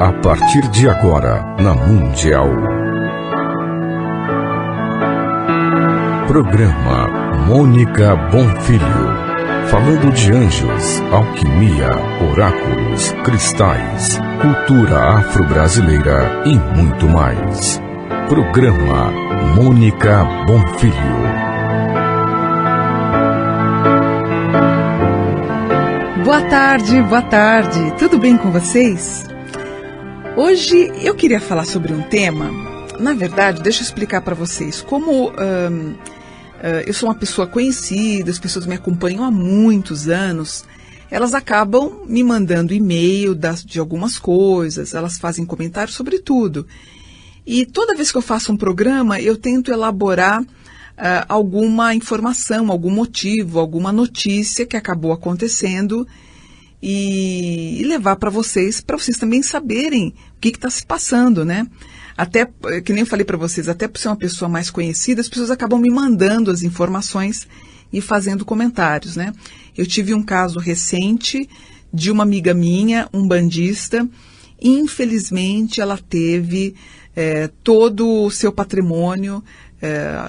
A partir de agora, na Mundial. Programa Mônica Bonfilho. Falando de anjos, alquimia, oráculos, cristais, cultura afro-brasileira e muito mais. Programa Mônica Bonfilho. Boa tarde, tudo bem com vocês? Hoje eu queria falar sobre um tema, na verdade, deixa eu explicar para vocês, como eu sou uma pessoa conhecida, as pessoas me acompanham há muitos anos, elas acabam me mandando e-mail de algumas coisas, elas fazem comentários sobre tudo. E toda vez que eu faço um programa, eu tento elaborar alguma informação, algum motivo, alguma notícia que acabou acontecendo e levar para vocês também saberem o que está se passando, né? Até, que nem eu falei para vocês, até por ser uma pessoa mais conhecida, as pessoas acabam me mandando as informações e fazendo comentários, né? Eu tive um caso recente de uma amiga minha, umbandista, infelizmente ela teve todo o seu patrimônio,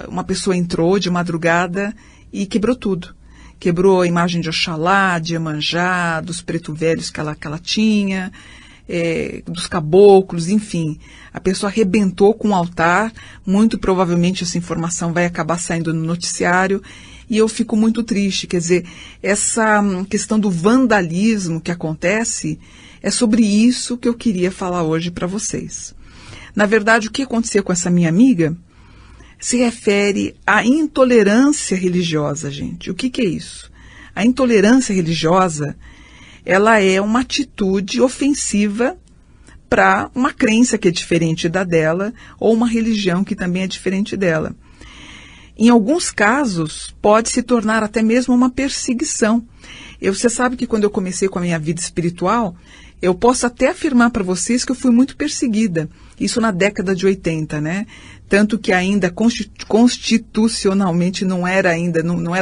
uma pessoa entrou de madrugada e quebrou tudo. Quebrou a imagem de Oxalá, de Iemanjá, dos preto velhos que ela tinha, dos caboclos, enfim. A pessoa arrebentou com o altar, muito provavelmente essa informação vai acabar saindo no noticiário, e eu fico muito triste. Quer dizer, essa questão do vandalismo que acontece, é sobre isso que eu queria falar hoje para vocês. Na verdade, o que aconteceu com essa minha amiga se refere à intolerância religiosa, gente. O que é isso? A intolerância religiosa, ela é uma atitude ofensiva para uma crença que é diferente da dela, ou uma religião que também é diferente dela. Em alguns casos, pode se tornar até mesmo uma perseguição. Você sabe que quando eu comecei com a minha vida espiritual, eu posso até afirmar para vocês que eu fui muito perseguida. Isso na década de 80, né? Tanto que ainda constitucionalmente não era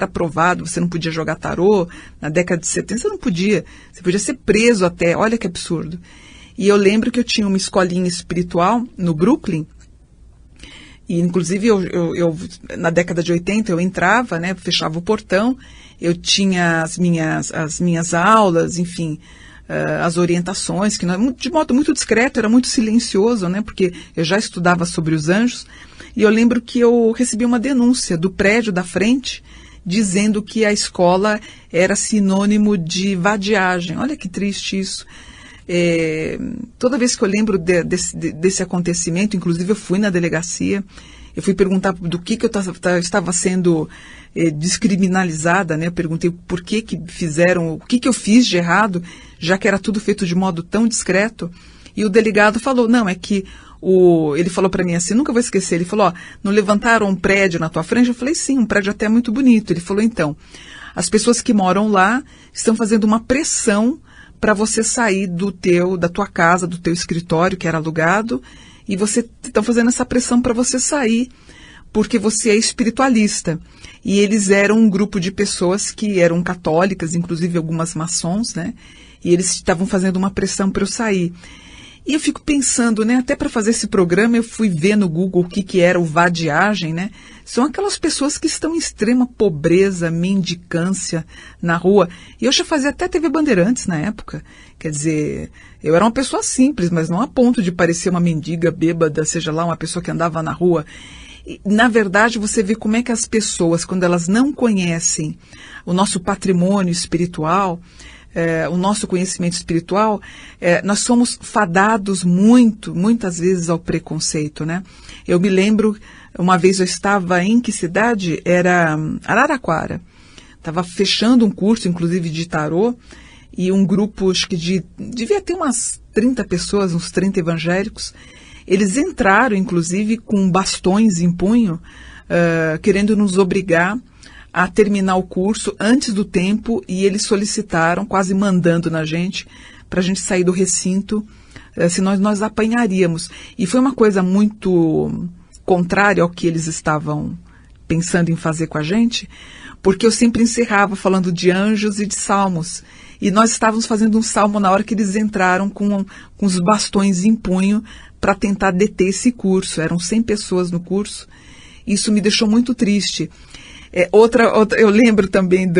aprovado, você não podia jogar tarô. Na década de 70 você não podia. Você podia ser preso até. Olha que absurdo. E eu lembro que eu tinha uma escolinha espiritual no Brooklyn. E inclusive eu na década de 80 eu entrava, né? Fechava o portão. Eu tinha as minhas aulas, enfim, as orientações, que de modo muito discreto, era muito silencioso, né? Porque eu já estudava sobre os anjos. E eu lembro que eu recebi uma denúncia do prédio da frente, dizendo que a escola era sinônimo de vadiagem. Olha que triste isso. Toda vez que eu lembro desse acontecimento, inclusive eu fui na delegacia, eu fui perguntar do que eu estava sendo descriminalizada, né? Eu perguntei por que fizeram, o que eu fiz de errado, já que era tudo feito de modo tão discreto. E o delegado falou, não, é que ele falou para mim assim, nunca vou esquecer, ele falou, não levantaram um prédio na tua frente? Eu falei, sim, um prédio até muito bonito. Ele falou, então, as pessoas que moram lá estão fazendo uma pressão para você sair da tua casa, do teu escritório, que era alugado, e estão fazendo essa pressão para você sair, porque você é espiritualista. E eles eram um grupo de pessoas que eram católicas, inclusive algumas maçons, né? E eles estavam fazendo uma pressão para eu sair. E eu fico pensando, né? Até para fazer esse programa, eu fui ver no Google o que era o vadiagem, né? São aquelas pessoas que estão em extrema pobreza, mendicância na rua. E eu já fazia até TV Bandeirantes na época. Quer dizer, eu era uma pessoa simples, mas não a ponto de parecer uma mendiga bêbada, seja lá uma pessoa que andava na rua. E, na verdade, você vê como é que as pessoas, quando elas não conhecem o nosso patrimônio espiritual, o nosso conhecimento espiritual, nós somos fadados muitas vezes ao preconceito, né? Eu me lembro, uma vez eu estava em que cidade? Era Araraquara. Estava fechando um curso, inclusive, de tarô, e um grupo, acho que devia ter umas 30 pessoas, uns 30 evangélicos. Eles entraram, inclusive, com bastões em punho, querendo nos obrigar a terminar o curso antes do tempo, e eles solicitaram, quase mandando na gente, para a gente sair do recinto, senão nós apanharíamos. E foi uma coisa muito contrária ao que eles estavam pensando em fazer com a gente, porque eu sempre encerrava falando de anjos e de salmos. E nós estávamos fazendo um salmo na hora que eles entraram com os bastões em punho para tentar deter esse curso. Eram 100 pessoas no curso. Isso me deixou muito triste. Eu lembro também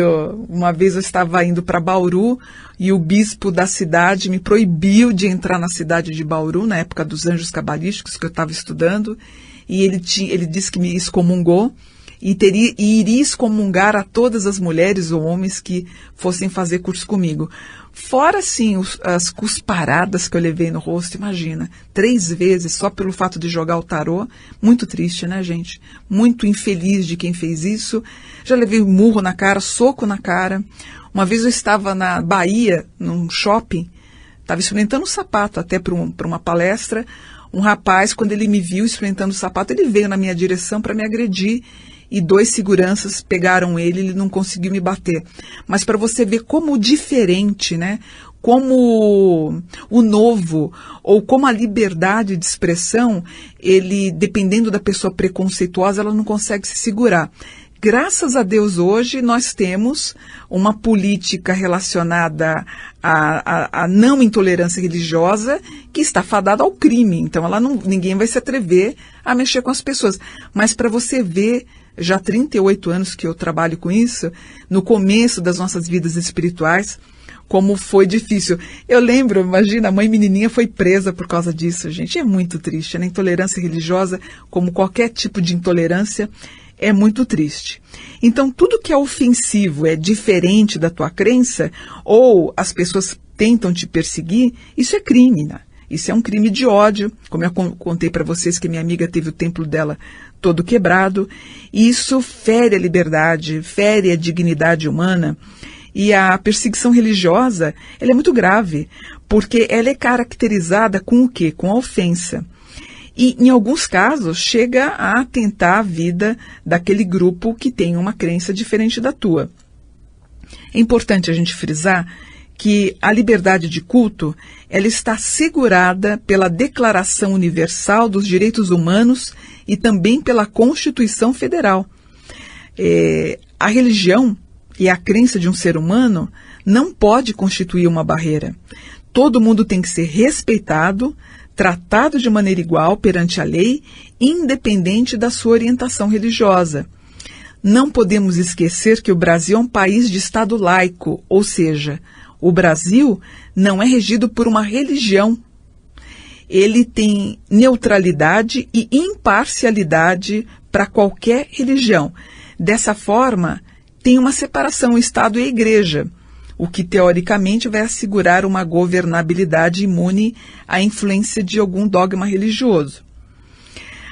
uma vez eu estava indo para Bauru e o bispo da cidade me proibiu de entrar na cidade de Bauru, na época dos anjos cabalísticos que eu estava estudando, e ele disse que me excomungou e iria excomungar a todas as mulheres ou homens que fossem fazer curso comigo. Fora, sim, as cusparadas que eu levei no rosto, imagina, 3 vezes só pelo fato de jogar o tarô. Muito triste, né, gente? Muito infeliz de quem fez isso. Já levei murro na cara, soco na cara. Uma vez eu estava na Bahia, num shopping, estava experimentando um sapato até para uma palestra. Um rapaz, quando ele me viu experimentando o sapato, ele veio na minha direção para me agredir. E 2 seguranças pegaram ele não conseguiu me bater. Mas para você ver como diferente, né? Como o novo, ou como a liberdade de expressão, ele, dependendo da pessoa preconceituosa, ela não consegue se segurar. Graças a Deus, hoje, nós temos uma política relacionada à não intolerância religiosa que está fadada ao crime. Então, ninguém vai se atrever a mexer com as pessoas. Mas para você ver, já há 38 anos que eu trabalho com isso, no começo das nossas vidas espirituais, como foi difícil. Eu lembro, imagina, a mãe menininha foi presa por causa disso, gente. É muito triste, né? Intolerância religiosa, como qualquer tipo de intolerância, é muito triste. Então, tudo que é ofensivo, é diferente da tua crença, ou as pessoas tentam te perseguir, isso é crime, né? Isso é um crime de ódio, como eu contei para vocês que minha amiga teve o templo dela todo quebrado. Isso fere a liberdade, fere a dignidade humana. E a perseguição religiosa, ela é muito grave, porque ela é caracterizada com o quê? Com a ofensa. E, em alguns casos, chega a atentar a vida daquele grupo que tem uma crença diferente da tua. É importante a gente frisar que a liberdade de culto, ela está assegurada pela Declaração Universal dos Direitos Humanos e também pela Constituição Federal. A religião e a crença de um ser humano não pode constituir uma barreira. Todo mundo tem que ser respeitado, tratado de maneira igual perante a lei, independente da sua orientação religiosa. Não podemos esquecer que o Brasil é um país de Estado laico, ou seja, o Brasil não é regido por uma religião. Ele tem neutralidade e imparcialidade para qualquer religião. Dessa forma, tem uma separação, o Estado e a Igreja, o que teoricamente vai assegurar uma governabilidade imune à influência de algum dogma religioso.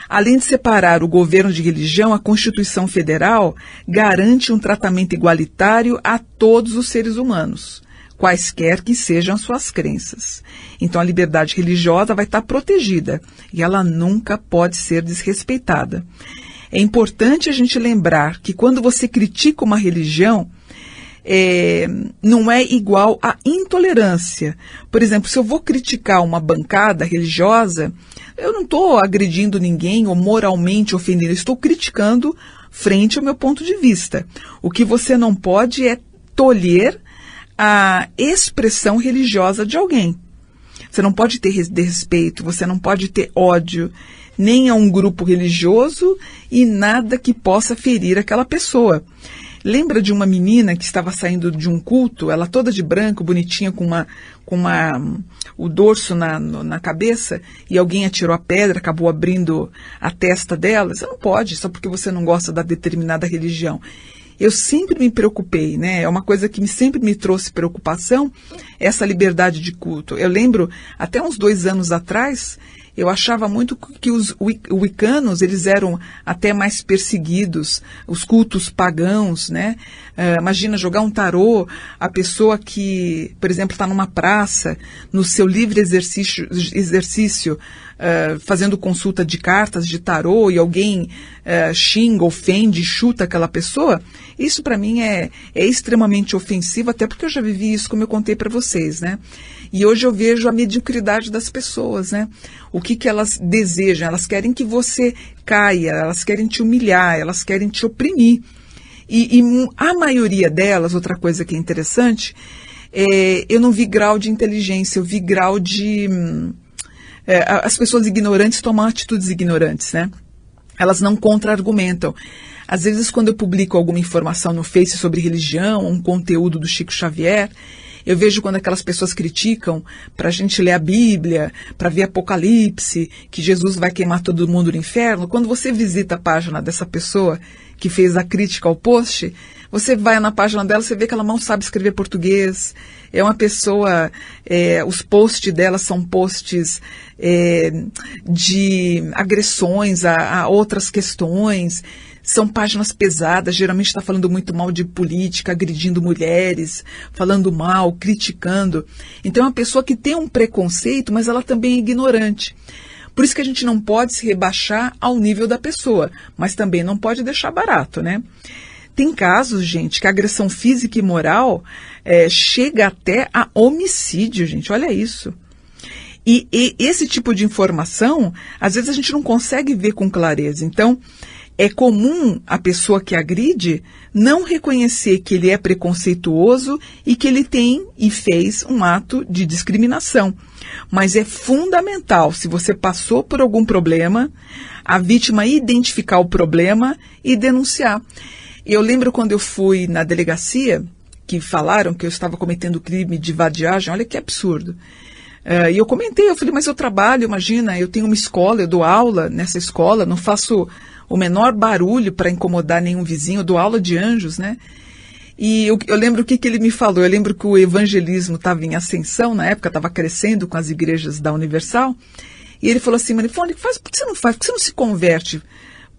Além de separar o governo de religião, a Constituição Federal garante um tratamento igualitário a todos os seres humanos, quaisquer que sejam suas crenças. Então a liberdade religiosa vai estar protegida e ela nunca pode ser desrespeitada. É importante a gente lembrar que quando você critica uma religião, não é igual à intolerância. Por exemplo, se eu vou criticar uma bancada religiosa, eu não estou agredindo ninguém ou moralmente ofendendo, eu estou criticando frente ao meu ponto de vista. O que você não pode é tolher a expressão religiosa de alguém. Você não pode ter desrespeito, você não pode ter ódio, nem a um grupo religioso e nada que possa ferir aquela pessoa. Lembra de uma menina que estava saindo de um culto, ela toda de branco, bonitinha, com o dorso na cabeça, e alguém atirou a pedra, acabou abrindo a testa dela? Você não pode, só porque você não gosta da determinada religião. Eu sempre me preocupei, né? É uma coisa que sempre me trouxe preocupação, essa liberdade de culto. Eu lembro, até uns 2 anos atrás, eu achava muito que os wiccanos, eles eram até mais perseguidos, os cultos pagãos, né? Imagina jogar um tarô, a pessoa que, por exemplo, está numa praça, no seu livre exercício fazendo consulta de cartas, de tarô, e alguém xinga, ofende, chuta aquela pessoa, isso para mim é extremamente ofensivo, até porque eu já vivi isso, como eu contei para vocês, né? E hoje eu vejo a mediocridade das pessoas, né? O que elas desejam? Elas querem que você caia, elas querem te humilhar, elas querem te oprimir. E a maioria delas, outra coisa que é interessante, eu não vi grau de inteligência, eu vi grau de... as pessoas ignorantes tomam atitudes ignorantes, né? Elas não contra-argumentam. Às vezes, quando eu publico alguma informação no Face sobre religião, um conteúdo do Chico Xavier, eu vejo quando aquelas pessoas criticam para a gente ler a Bíblia, para ver Apocalipse, que Jesus vai queimar todo mundo no inferno. Quando você visita a página dessa pessoa que fez a crítica ao post, você vai na página dela, você vê que ela não sabe escrever português. É uma pessoa, os posts dela são posts de agressões a outras questões. São páginas pesadas, geralmente está falando muito mal de política, agredindo mulheres, falando mal, criticando. Então é uma pessoa que tem um preconceito, mas ela também é ignorante. Por isso que a gente não pode se rebaixar ao nível da pessoa, mas também não pode deixar barato, né? Tem casos, gente, que a agressão física e moral chega até a homicídio, gente, olha isso. E esse tipo de informação, às vezes a gente não consegue ver com clareza. Então, é comum a pessoa que agride não reconhecer que ele é preconceituoso e que ele tem e fez um ato de discriminação. Mas é fundamental, se você passou por algum problema, a vítima identificar o problema e denunciar. Eu lembro quando eu fui na delegacia, que falaram que eu estava cometendo crime de vadiagem, olha que absurdo. E eu comentei, eu falei, mas eu trabalho, imagina, eu tenho uma escola, eu dou aula nessa escola, não faço o menor barulho para incomodar nenhum vizinho, eu dou aula de anjos, né? E eu lembro o que ele me falou, eu lembro que o evangelismo estava em ascensão, na época estava crescendo com as igrejas da Universal, e ele falou assim, Marifone, por que você não faz, por que você não se converte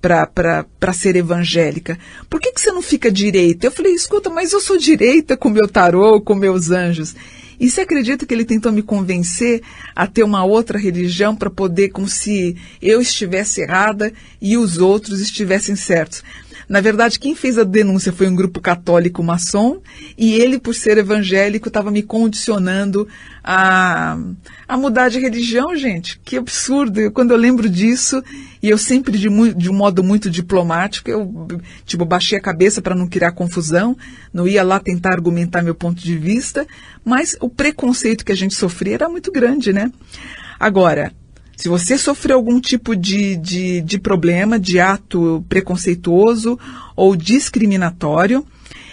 para ser evangélica? Por que você não fica direita? Eu falei, escuta, mas eu sou direita com meu tarô, com meus anjos. E você acredita que ele tentou me convencer a ter uma outra religião para poder, como se eu estivesse errada e os outros estivessem certos? Na verdade, quem fez a denúncia foi um grupo católico maçom e ele, por ser evangélico, estava me condicionando a mudar de religião, gente. Que absurdo! Quando eu lembro disso, e eu sempre de um modo muito diplomático, eu baixei a cabeça para não criar confusão, não ia lá tentar argumentar meu ponto de vista, mas o preconceito que a gente sofria era muito grande, né? Agora, se você sofreu algum tipo de problema, de ato preconceituoso ou discriminatório,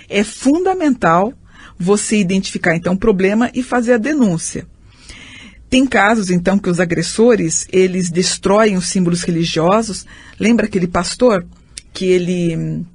é fundamental você identificar, então, o problema e fazer a denúncia. Tem casos, então, que os agressores, eles destroem os símbolos religiosos. Lembra aquele pastor que ele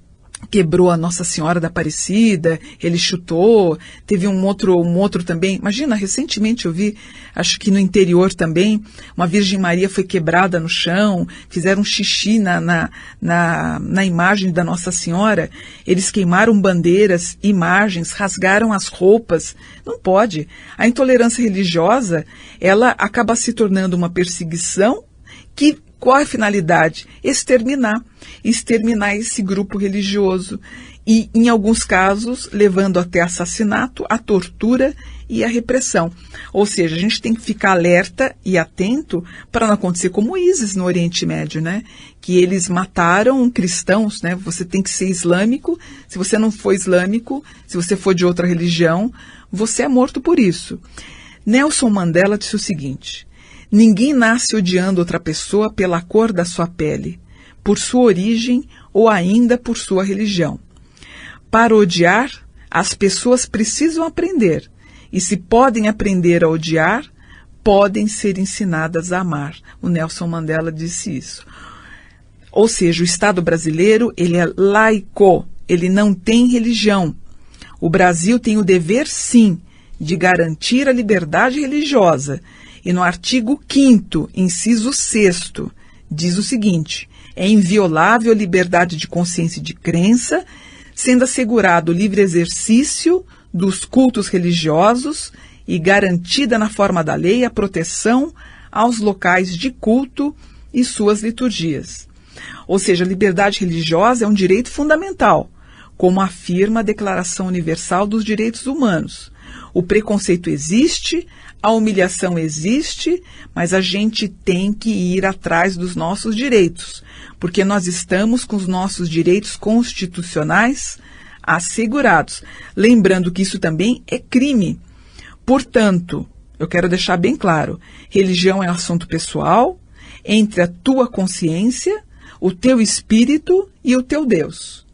quebrou a Nossa Senhora da Aparecida, ele chutou, teve um outro também. Imagina, recentemente eu vi, acho que no interior também, uma Virgem Maria foi quebrada no chão, fizeram xixi na imagem da Nossa Senhora, eles queimaram bandeiras, imagens, rasgaram as roupas. Não pode. A intolerância religiosa, ela acaba se tornando uma perseguição que... Qual é a finalidade? Exterminar esse grupo religioso e, em alguns casos, levando até assassinato, a tortura e a repressão. Ou seja, a gente tem que ficar alerta e atento para não acontecer como o ISIS no Oriente Médio, né? Que eles mataram cristãos, né? Você tem que ser islâmico. Se você não for islâmico, se você for de outra religião, você é morto por isso. Nelson Mandela disse o seguinte: ninguém nasce odiando outra pessoa pela cor da sua pele, por sua origem ou ainda por sua religião. Para odiar, as pessoas precisam aprender, e se podem aprender a odiar, podem ser ensinadas a amar. O Nelson Mandela disse isso. Ou seja, o Estado brasileiro, ele é laico, ele não tem religião. O Brasil tem o dever, sim, de garantir a liberdade religiosa. E no artigo 5º, inciso 6º, diz o seguinte: é inviolável a liberdade de consciência e de crença, sendo assegurado o livre exercício dos cultos religiosos e garantida na forma da lei a proteção aos locais de culto e suas liturgias. Ou seja, a liberdade religiosa é um direito fundamental, como afirma a Declaração Universal dos Direitos Humanos. O preconceito existe, A humilhação existe, mas a gente tem que ir atrás dos nossos direitos, porque nós estamos com os nossos direitos constitucionais assegurados. Lembrando que isso também é crime. Portanto, eu quero deixar bem claro, religião é um assunto pessoal, entre a tua consciência, o teu espírito e o teu Deus.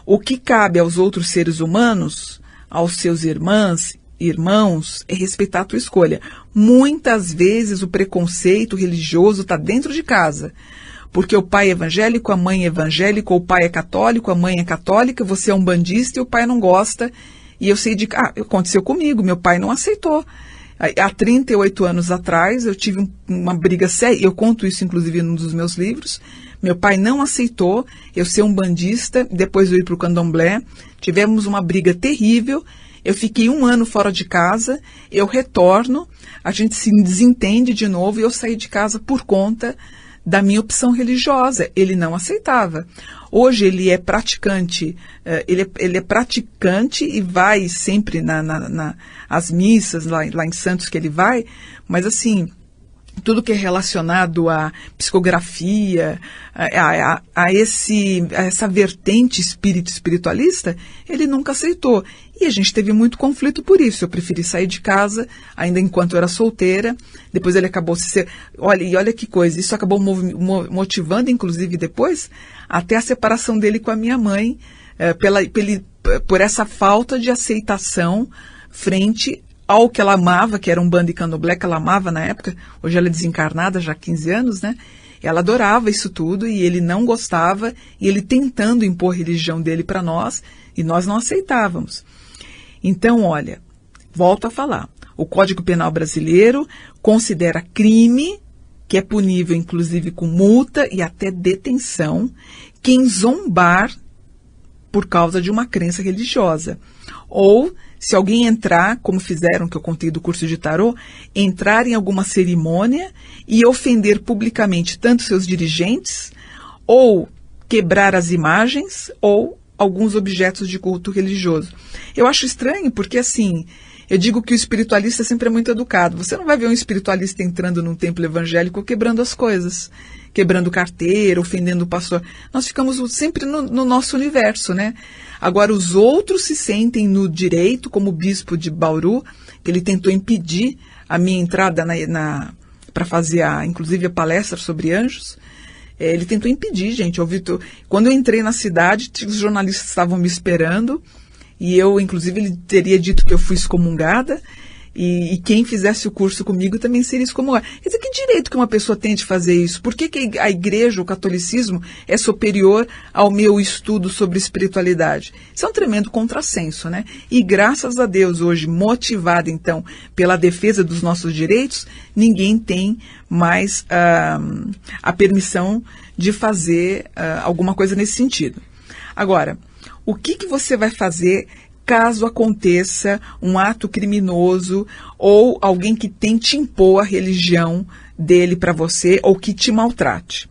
O que cabe aos outros seres humanos, aos seus irmãos, é respeitar a tua escolha. Muitas vezes o preconceito religioso está dentro de casa, porque o pai é evangélico, a mãe é evangélica, ou o pai é católico, a mãe é católica, você é um bandista e o pai não gosta. E eu sei aconteceu comigo, meu pai não aceitou. Há 38 anos atrás, eu tive uma briga séria, eu conto isso inclusive num dos meus livros. Meu pai não aceitou eu ser um bandista, depois eu ir para o candomblé. Tivemos uma briga terrível, eu fiquei 1 ano fora de casa, eu retorno, a gente se desentende de novo e eu saí de casa por conta da minha opção religiosa. Ele não aceitava. Hoje ele é praticante, ele é praticante e vai sempre às missas lá em Santos que ele vai, mas assim, tudo que é relacionado à psicografia, a essa vertente espiritualista, ele nunca aceitou. E a gente teve muito conflito por isso. Eu preferi sair de casa, ainda enquanto eu era solteira. Depois ele acabou olha que coisa, isso acabou motivando, inclusive depois, até a separação dele com a minha mãe, por essa falta de aceitação frente ao que ela amava, que era um bando de candomblé que ela amava na época. Hoje ela é desencarnada, já há 15 anos, né? Ela adorava isso tudo e ele não gostava, e ele tentando impor a religião dele para nós, e nós não aceitávamos. Então, olha, volto a falar, o Código Penal brasileiro considera crime, que é punível inclusive com multa e até detenção, quem zombar por causa de uma crença religiosa. Ou, se alguém entrar, como fizeram, que eu contei do curso de tarô, entrar em alguma cerimônia e ofender publicamente tanto seus dirigentes, ou quebrar as imagens, ou alguns objetos de culto religioso. Eu acho estranho, porque assim, eu digo que o espiritualista sempre é muito educado. Você não vai ver um espiritualista entrando num templo evangélico quebrando as coisas, quebrando carteira, ofendendo o pastor. Nós ficamos sempre no nosso universo, né? Agora, os outros se sentem no direito, como o bispo de Bauru, que ele tentou impedir a minha entrada para fazer, inclusive, a palestra sobre anjos. Ele tentou impedir, gente. Quando eu entrei na cidade, os jornalistas estavam me esperando, e eu, inclusive, ele teria dito que eu fui excomungada, e quem fizesse o curso comigo também seria excomungado. Quer dizer, que direito que uma pessoa tem de fazer isso? Por que a igreja, o catolicismo, é superior ao meu estudo sobre espiritualidade? Isso é um tremendo contrassenso, né? E graças a Deus, hoje, motivada, então, pela defesa dos nossos direitos, ninguém tem mais a permissão de fazer alguma coisa nesse sentido. Agora, o que você vai fazer caso aconteça um ato criminoso ou alguém que tente impor a religião dele para você ou que te maltrate?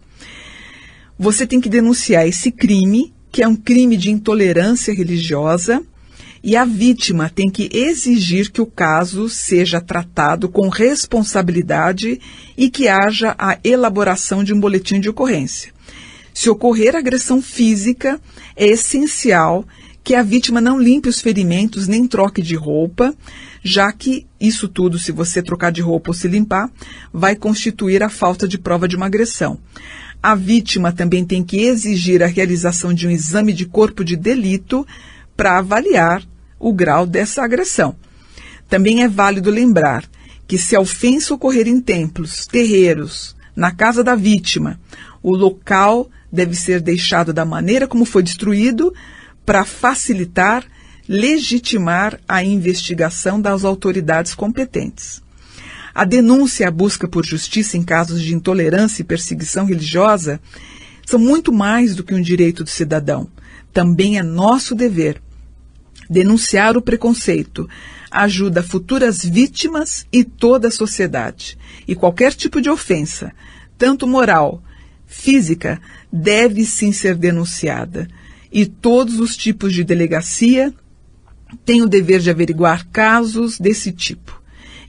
Você tem que denunciar esse crime, que é um crime de intolerância religiosa, e a vítima tem que exigir que o caso seja tratado com responsabilidade e que haja a elaboração de um boletim de ocorrência. Se ocorrer agressão física, é essencial que a vítima não limpe os ferimentos nem troque de roupa, já que isso tudo, se você trocar de roupa ou se limpar, vai constituir a falta de prova de uma agressão. A vítima também tem que exigir a realização de um exame de corpo de delito para avaliar o grau dessa agressão. Também é válido lembrar que se a ofensa ocorrer em templos, terreiros, na casa da vítima, o local deve ser deixado da maneira como foi destruído, para facilitar, legitimar a investigação das autoridades competentes. A denúncia e a busca por justiça em casos de intolerância e perseguição religiosa são muito mais do que um direito do cidadão. Também é nosso dever. Denunciar o preconceito ajuda futuras vítimas e toda a sociedade. E qualquer tipo de ofensa, tanto moral, física, deve sim ser denunciada. E todos os tipos de delegacia têm o dever de averiguar casos desse tipo.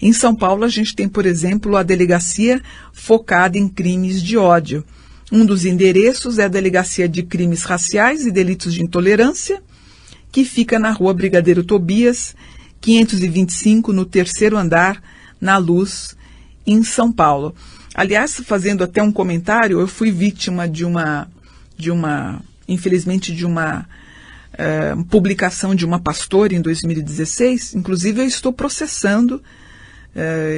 Em São Paulo, a gente tem, por exemplo, a delegacia focada em crimes de ódio. Um dos endereços é a Delegacia de Crimes Raciais e Delitos de Intolerância, que fica na Rua Brigadeiro Tobias, 525, no 3º andar, na Luz, em São Paulo. Aliás, fazendo até um comentário, eu fui vítima de uma publicação de uma pastora em 2016, inclusive eu estou processando,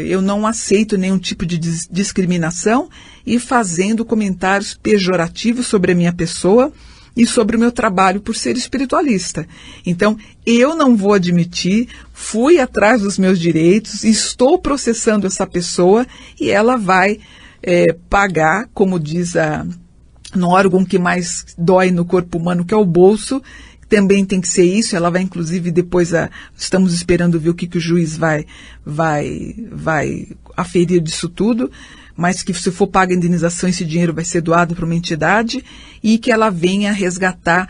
eu não aceito nenhum tipo de discriminação e fazendo comentários pejorativos sobre a minha pessoa e sobre o meu trabalho por ser espiritualista. Então, eu não vou admitir, fui atrás dos meus direitos, estou processando essa pessoa e ela vai pagar, como diz no órgão que mais dói no corpo humano, que é o bolso. Também tem que ser isso, ela vai inclusive depois, estamos esperando ver o que o juiz vai aferir disso tudo, mas que se for paga a indenização, esse dinheiro vai ser doado para uma entidade e que ela venha resgatar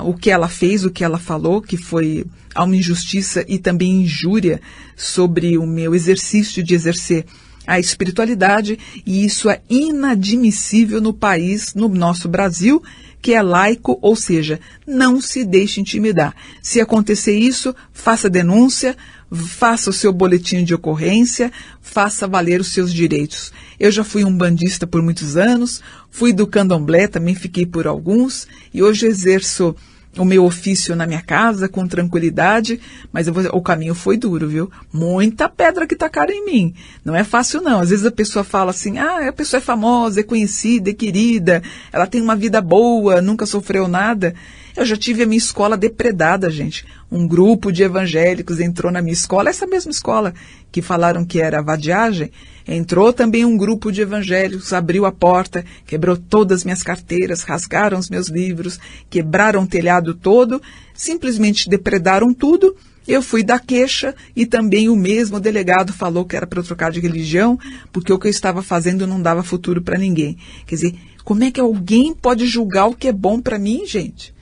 o que ela fez, o que ela falou, que foi uma injustiça e também injúria sobre o meu exercício de exercer a espiritualidade, e isso é inadmissível no país, no nosso Brasil, que é laico, ou seja, não se deixe intimidar. Se acontecer isso, faça denúncia, faça o seu boletim de ocorrência, faça valer os seus direitos. Eu já fui um bandista por muitos anos, fui do candomblé, também fiquei por alguns, e hoje exerço o meu ofício na minha casa com tranquilidade, mas o caminho foi duro, viu? Muita pedra que tacaram em mim. Não é fácil, não. Às vezes a pessoa fala assim, a pessoa é famosa, é conhecida, é querida, ela tem uma vida boa, nunca sofreu nada. Eu já tive a minha escola depredada, gente. Um grupo de evangélicos entrou na minha escola, essa mesma escola que falaram que era vadiagem, entrou também um grupo de evangélicos, abriu a porta, quebrou todas as minhas carteiras, rasgaram os meus livros, quebraram o telhado todo, simplesmente depredaram tudo. Eu fui dar queixa e também o mesmo delegado falou que era para eu trocar de religião, porque o que eu estava fazendo não dava futuro para ninguém. Quer dizer, como é que alguém pode julgar o que é bom para mim, gente?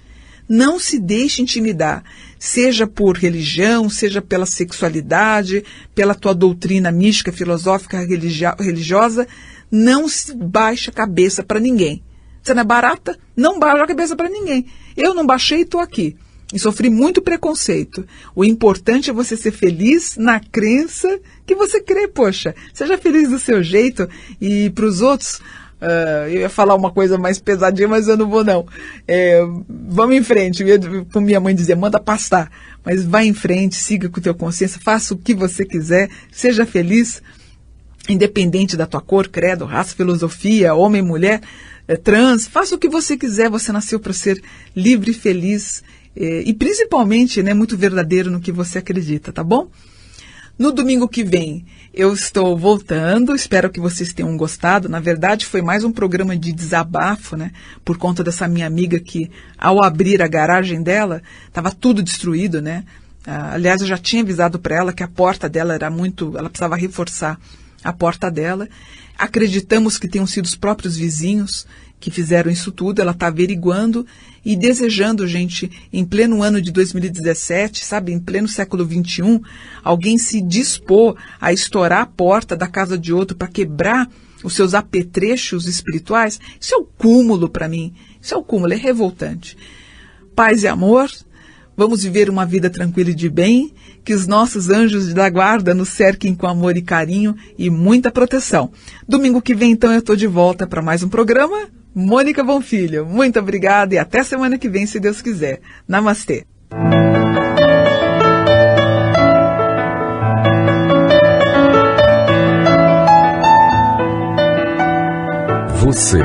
Não se deixe intimidar, seja por religião, seja pela sexualidade, pela tua doutrina mística, filosófica, religiosa, não se baixe a cabeça para ninguém. Você não é barata? Não baixa a cabeça para ninguém. Eu não baixei e estou aqui. E sofri muito preconceito. O importante é você ser feliz na crença que você crê, poxa. Seja feliz do seu jeito e para os outros... eu ia falar uma coisa mais pesadinha, mas eu não vou não. Vamos em frente. Como minha mãe dizia, manda pastar. Mas vai em frente, siga com o teu consciência, faça o que você quiser, seja feliz, independente da tua cor, credo, raça, filosofia, homem, mulher, trans, faça o que você quiser, você nasceu para ser livre e feliz e principalmente, muito verdadeiro no que você acredita, tá bom? No domingo que vem, eu estou voltando, espero que vocês tenham gostado. Na verdade, foi mais um programa de desabafo, por conta dessa minha amiga que, ao abrir a garagem dela, estava tudo destruído, aliás, eu já tinha avisado para ela que a porta dela ela precisava reforçar a porta dela. Acreditamos que tenham sido os próprios vizinhos que fizeram isso tudo. Ela está averiguando e desejando, gente, em pleno ano de 2017, em pleno século XXI, alguém se dispor a estourar a porta da casa de outro para quebrar os seus apetrechos espirituais. Isso é o cúmulo para mim, isso é o cúmulo, é revoltante. Paz e amor, vamos viver uma vida tranquila e de bem, que os nossos anjos da guarda nos cerquem com amor e carinho e muita proteção. Domingo que vem, então, eu estou de volta para mais um programa. Mônica Bonfilho, muito obrigada e até semana que vem, se Deus quiser. Namastê. Você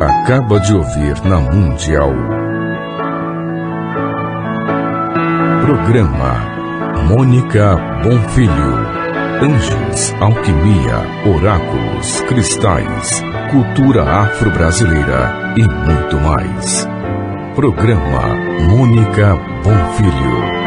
acaba de ouvir na Mundial. Programa Mônica Bonfilho. Anjos, alquimia, oráculos, cristais, cultura afro-brasileira e muito mais. Programa Mônica Bonfilho.